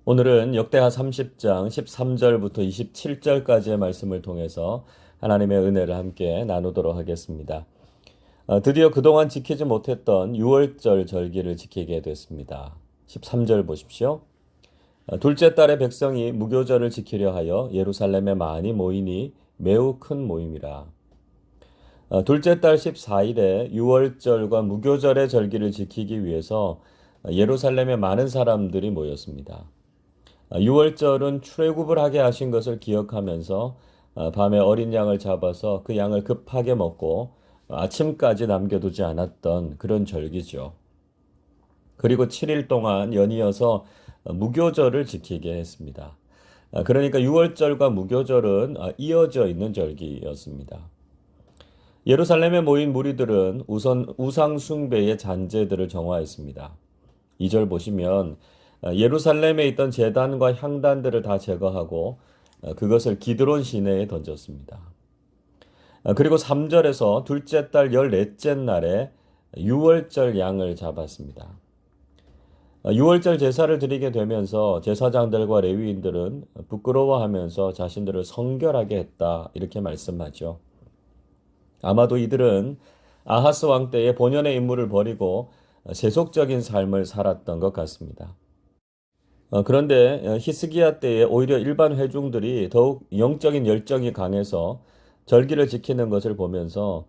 오늘은 역대하 30장 13절부터 27절까지의 말씀을 통해서 하나님의 은혜를 함께 나누도록 하겠습니다. 드디어 그동안 지키지 못했던 6월절 절기를 지키게 됐습니다. 13절 보십시오. 둘째 달에 백성이 무교절을 지키려 하여 예루살렘에 많이 모이니 매우 큰 모임이라. 둘째 달 14일에 6월절과 무교절의 절기를 지키기 위해서 예루살렘에 많은 사람들이 모였습니다. 6월절은 출애굽을 하게 하신 것을 기억하면서 밤에 어린 양을 잡아서 그 양을 급하게 먹고 아침까지 남겨두지 않았던 그런 절기죠. 그리고 7일 동안 연이어서 무교절을 지키게 했습니다. 그러니까 6월절과 무교절은 이어져 있는 절기였습니다. 예루살렘에 모인 무리들은 우선 우상 숭배의 잔재들을 정화했습니다. 2절 보시면 예루살렘에 있던 제단과 향단들을 다 제거하고 그것을 기드론 시내에 던졌습니다. 그리고 3절에서 둘째 달 14째 날에 6월절 양을 잡았습니다. 6월절 제사를 드리게 되면서 제사장들과 레위인들은 부끄러워하면서 자신들을 성결하게 했다 이렇게 말씀하죠. 아마도 이들은 아하스 왕 때의 본연의 인물을 버리고 세속적인 삶을 살았던 것 같습니다. 그런데 히스기야 때에 오히려 일반 회중들이 더욱 영적인 열정이 강해서 절기를 지키는 것을 보면서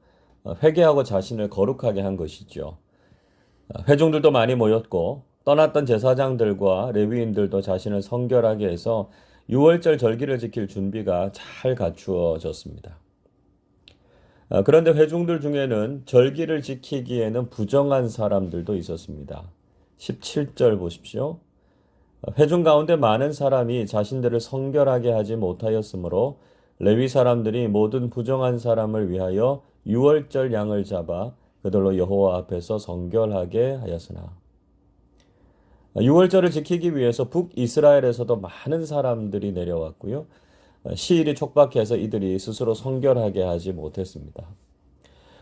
회개하고 자신을 거룩하게 한 것이죠. 회중들도 많이 모였고 떠났던 제사장들과 레위인들도 자신을 성결하게 해서 6월절 절기를 지킬 준비가 잘 갖추어졌습니다. 그런데 회중들 중에는 절기를 지키기에는 부정한 사람들도 있었습니다. 17절 보십시오. 회중 가운데 많은 사람이 자신들을 성결하게 하지 못하였으므로 레위 사람들이 모든 부정한 사람을 위하여 유월절 양을 잡아 그들로 여호와 앞에서 성결하게 하였으나 유월절을 지키기 위해서 북이스라엘에서도 많은 사람들이 내려왔고요. 시일이 촉박해서 이들이 스스로 성결하게 하지 못했습니다.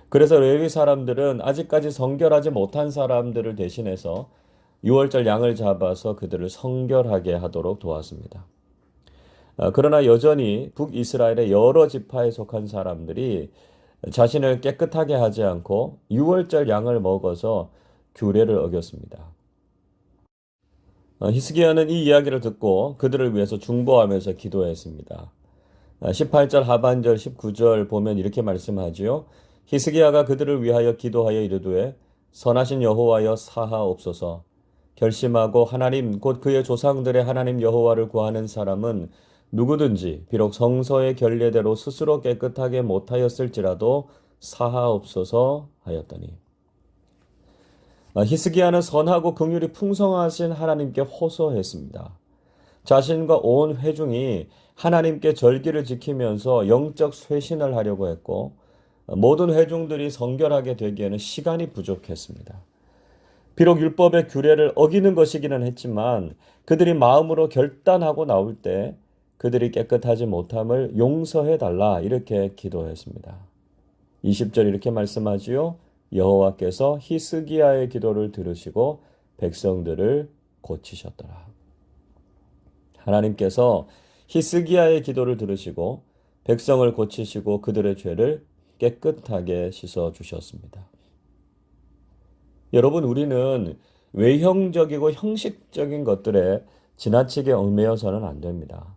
그래서 레위 사람들은 아직까지 성결하지 못한 사람들을 대신해서 유월절 양을 잡아서 그들을 성결하게 하도록 도왔습니다. 그러나 여전히 북이스라엘의 여러 지파에 속한 사람들이 자신을 깨끗하게 하지 않고 유월절 양을 먹어서 규례를 어겼습니다. 히스기야는 이 이야기를 듣고 그들을 위해서 중보하면서 기도했습니다. 18절 하반절 19절 보면 이렇게 말씀하지요. 히스기야가 그들을 위하여 기도하여 이르되 선하신 여호와여 사하옵소서. 결심하고 하나님 곧 그의 조상들의 하나님 여호와를 구하는 사람은 누구든지 비록 성서의 결례대로 스스로 깨끗하게 못하였을지라도 사하옵소서 하였더니 히스기야는 선하고 긍휼이 풍성하신 하나님께 호소했습니다. 자신과 온 회중이 하나님께 절기를 지키면서 영적 쇄신을 하려고 했고 모든 회중들이 성결하게 되기에는 시간이 부족했습니다. 비록 율법의 규례를 어기는 것이기는 했지만 그들이 마음으로 결단하고 나올 때 그들이 깨끗하지 못함을 용서해 달라 이렇게 기도했습니다. 20절 이렇게 말씀하지요. 여호와께서 히스기야의 기도를 들으시고 백성들을 고치셨더라. 하나님께서 히스기야의 기도를 들으시고 백성을 고치시고 그들의 죄를 깨끗하게 씻어 주셨습니다. 여러분, 우리는 외형적이고 형식적인 것들에 지나치게 얽매여서는 안 됩니다.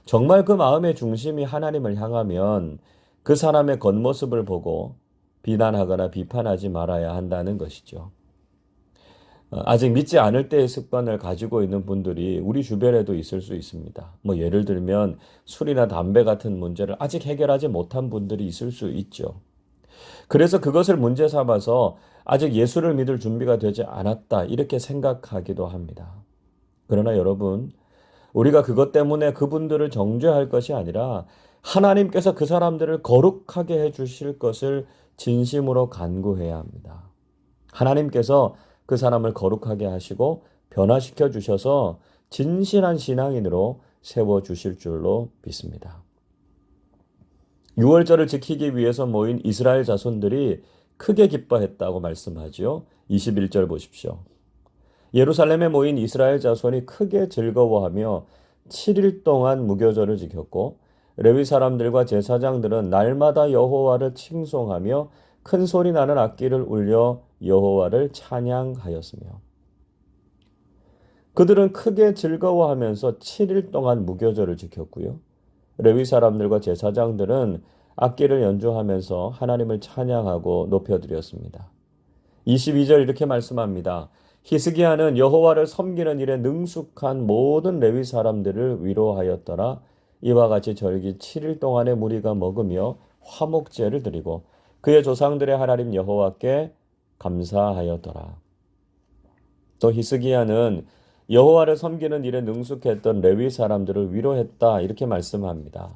정말 그 마음의 중심이 하나님을 향하면 그 사람의 겉모습을 보고 비난하거나 비판하지 말아야 한다는 것이죠. 아직 믿지 않을 때의 습관을 가지고 있는 분들이 우리 주변에도 있을 수 있습니다. 예를 들면 술이나 담배 같은 문제를 아직 해결하지 못한 분들이 있을 수 있죠. 그래서 그것을 문제 삼아서 아직 예수를 믿을 준비가 되지 않았다 이렇게 생각하기도 합니다. 그러나 여러분, 우리가 그것 때문에 그분들을 정죄할 것이 아니라 하나님께서 그 사람들을 거룩하게 해 주실 것을 진심으로 간구해야 합니다. 하나님께서 그 사람을 거룩하게 하시고 변화시켜 주셔서 진실한 신앙인으로 세워 주실 줄로 믿습니다. 6월절을 지키기 위해서 모인 이스라엘 자손들이 크게 기뻐했다고 말씀하지요. 21절 보십시오. 예루살렘에 모인 이스라엘 자손이 크게 즐거워하며 7일 동안 무교절을 지켰고 레위 사람들과 제사장들은 날마다 여호와를 칭송하며 큰 소리 나는 악기를 울려 여호와를 찬양하였으며 그들은 크게 즐거워하면서 7일 동안 무교절을 지켰고요. 레위 사람들과 제사장들은 악기를 연주하면서 하나님을 찬양하고 높여드렸습니다. 22절 이렇게 말씀합니다. 히스기야는 여호와를 섬기는 일에 능숙한 모든 레위 사람들을 위로하였더라. 이와 같이 절기 7일 동안의 무리가 먹으며 화목제를 드리고 그의 조상들의 하나님 여호와께 감사하였더라. 또 히스기야는 여호와를 섬기는 일에 능숙했던 레위 사람들을 위로했다. 이렇게 말씀합니다.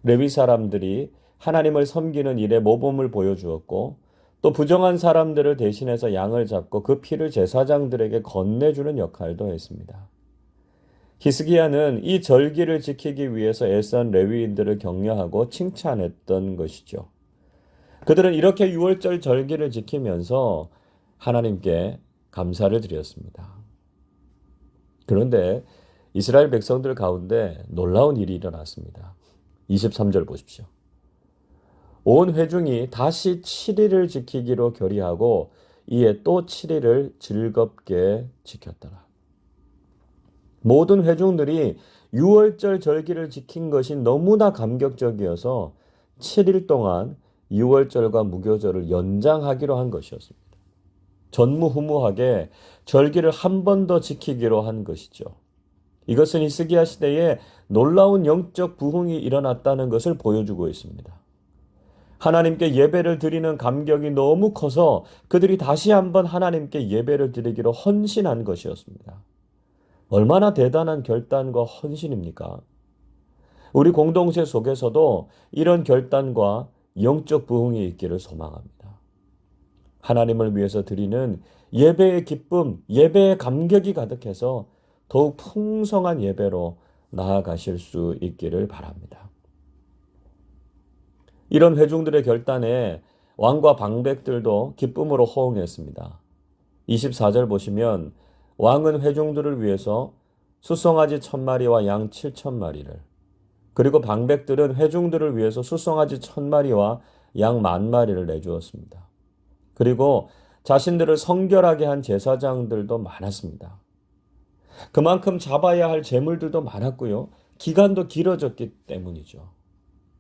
레위 사람들이 하나님을 섬기는 일에 모범을 보여주었고 또 부정한 사람들을 대신해서 양을 잡고 그 피를 제사장들에게 건네주는 역할도 했습니다. 히스기야는 이 절기를 지키기 위해서 애쓴 레위인들을 격려하고 칭찬했던 것이죠. 그들은 이렇게 유월절 절기를 지키면서 하나님께 감사를 드렸습니다. 그런데 이스라엘 백성들 가운데 놀라운 일이 일어났습니다. 23절 보십시오. 온 회중이 다시 7일을 지키기로 결의하고 이에 또 7일을 즐겁게 지켰더라. 모든 회중들이 유월절 절기를 지킨 것이 너무나 감격적이어서 7일 동안 유월절과 무교절을 연장하기로 한 것이었습니다. 전무후무하게 절기를 한 번 더 지키기로 한 것이죠. 이것은 히스기야 시대에 놀라운 영적 부흥이 일어났다는 것을 보여주고 있습니다. 하나님께 예배를 드리는 감격이 너무 커서 그들이 다시 한번 하나님께 예배를 드리기로 헌신한 것이었습니다. 얼마나 대단한 결단과 헌신입니까? 우리 공동체 속에서도 이런 결단과 영적 부흥이 있기를 소망합니다. 하나님을 위해서 드리는 예배의 기쁨, 예배의 감격이 가득해서 더욱 풍성한 예배로 나아가실 수 있기를 바랍니다. 이런 회중들의 결단에 왕과 방백들도 기쁨으로 호응했습니다. 24절 보시면 왕은 회중들을 위해서 수송아지 1000마리와 양 7000마리를 그리고 방백들은 회중들을 위해서 수송아지 1000마리와 양 10,000마리를 내주었습니다. 그리고 자신들을 성결하게 한 제사장들도 많았습니다. 그만큼 잡아야 할 제물들도 많았고요. 기간도 길어졌기 때문이죠.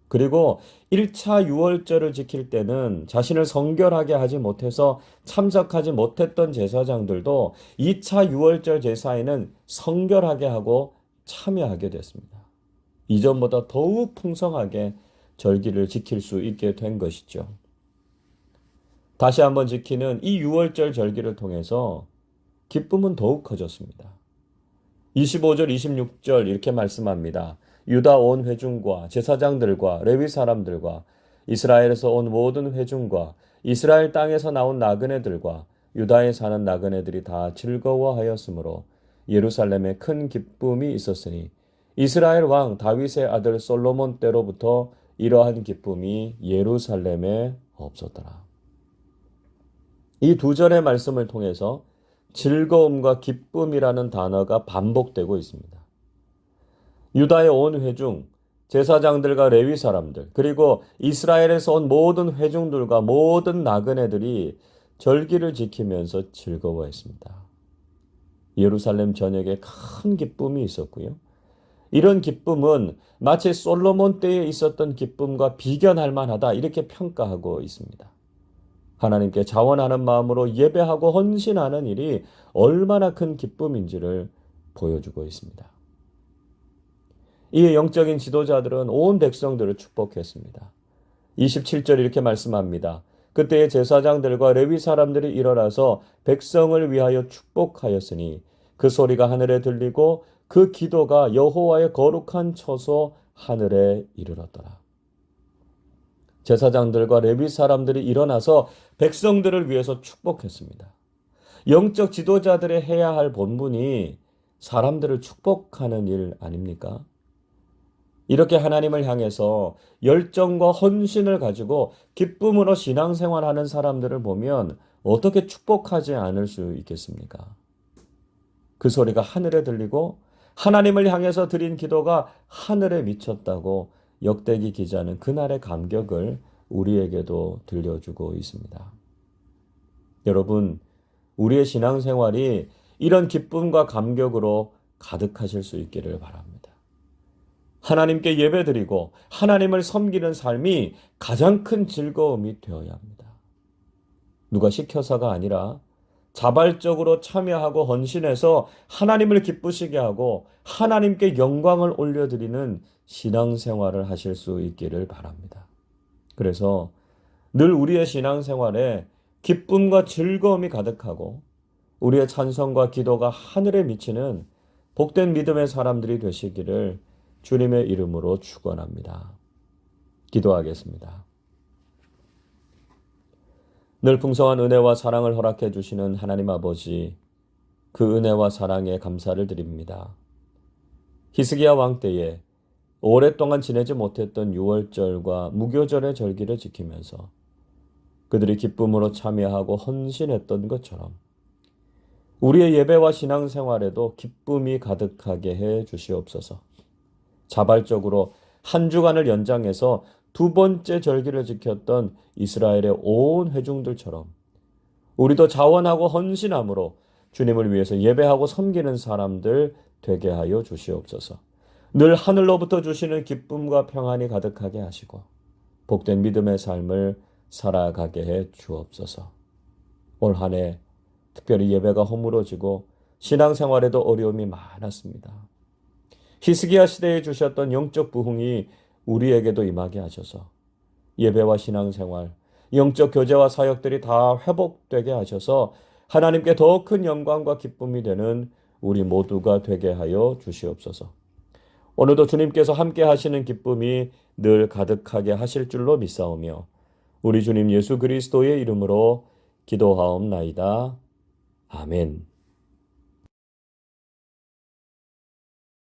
그리고 1차 유월절을 지킬 때는 자신을 성결하게 하지 못해서 참석하지 못했던 제사장들도 2차 유월절 제사에는 성결하게 하고 참여하게 됐습니다. 이전보다 더욱 풍성하게 절기를 지킬 수 있게 된 것이죠. 다시 한번 지키는 이 유월절 절기를 통해서 기쁨은 더욱 커졌습니다. 25절, 26절 이렇게 말씀합니다. 유다 온 회중과 제사장들과 레위 사람들과 이스라엘에서 온 모든 회중과 이스라엘 땅에서 나온 나그네들과 유다에 사는 나그네들이 다 즐거워하였으므로 예루살렘에 큰 기쁨이 있었으니 이스라엘 왕 다윗의 아들 솔로몬 때로부터 이러한 기쁨이 예루살렘에 없었더라. 이 두 절의 말씀을 통해서 즐거움과 기쁨이라는 단어가 반복되고 있습니다. 유다의 온 회중, 제사장들과 레위 사람들, 그리고 이스라엘에서 온 모든 회중들과 모든 나그네들이 절기를 지키면서 즐거워했습니다. 예루살렘 전역에 큰 기쁨이 있었고요. 이런 기쁨은 마치 솔로몬 때에 있었던 기쁨과 비견할 만하다 이렇게 평가하고 있습니다. 하나님께 자원하는 마음으로 예배하고 헌신하는 일이 얼마나 큰 기쁨인지를 보여주고 있습니다. 이에 영적인 지도자들은 온 백성들을 축복했습니다. 27절 이렇게 말씀합니다. 그때의 제사장들과 레위 사람들이 일어나서 백성을 위하여 축복하였으니 그 소리가 하늘에 들리고 그 기도가 여호와의 거룩한 처소 하늘에 이르렀더라. 제사장들과 레위 사람들이 일어나서 백성들을 위해서 축복했습니다. 영적 지도자들의 해야 할 본분이 사람들을 축복하는 일 아닙니까? 이렇게 하나님을 향해서 열정과 헌신을 가지고 기쁨으로 신앙생활하는 사람들을 보면 어떻게 축복하지 않을 수 있겠습니까? 그 소리가 하늘에 들리고 하나님을 향해서 드린 기도가 하늘에 미쳤다고 역대기 기자는 그날의 감격을 우리에게도 들려주고 있습니다. 여러분, 우리의 신앙생활이 이런 기쁨과 감격으로 가득하실 수 있기를 바랍니다. 하나님께 예배드리고 하나님을 섬기는 삶이 가장 큰 즐거움이 되어야 합니다. 누가 시켜서가 아니라 자발적으로 참여하고 헌신해서 하나님을 기쁘시게 하고 하나님께 영광을 올려드리는 신앙생활을 하실 수 있기를 바랍니다. 그래서 늘 우리의 신앙생활에 기쁨과 즐거움이 가득하고 우리의 찬송과 기도가 하늘에 미치는 복된 믿음의 사람들이 되시기를 주님의 이름으로 축원합니다. 기도하겠습니다. 늘 풍성한 은혜와 사랑을 허락해 주시는 하나님 아버지, 그 은혜와 사랑에 감사를 드립니다. 히스기야 왕 때에 오랫동안 지내지 못했던 유월절과 무교절의 절기를 지키면서 그들이 기쁨으로 참여하고 헌신했던 것처럼 우리의 예배와 신앙생활에도 기쁨이 가득하게 해 주시옵소서. 자발적으로 한 주간을 연장해서 두 번째 절기를 지켰던 이스라엘의 온 회중들처럼 우리도 자원하고 헌신함으로 주님을 위해서 예배하고 섬기는 사람들 되게 하여 주시옵소서. 늘 하늘로부터 주시는 기쁨과 평안이 가득하게 하시고 복된 믿음의 삶을 살아가게 해 주옵소서. 올 한 해 특별히 예배가 허물어지고 신앙생활에도 어려움이 많았습니다. 히스기야 시대에 주셨던 영적 부흥이 우리에게도 임하게 하셔서 예배와 신앙생활, 영적 교제와 사역들이 다 회복되게 하셔서 하나님께 더 큰 영광과 기쁨이 되는 우리 모두가 되게 하여 주시옵소서. 오늘도 주님께서 함께 하시는 기쁨이 늘 가득하게 하실 줄로 믿사오며 우리 주님 예수 그리스도의 이름으로 기도하옵나이다. 아멘.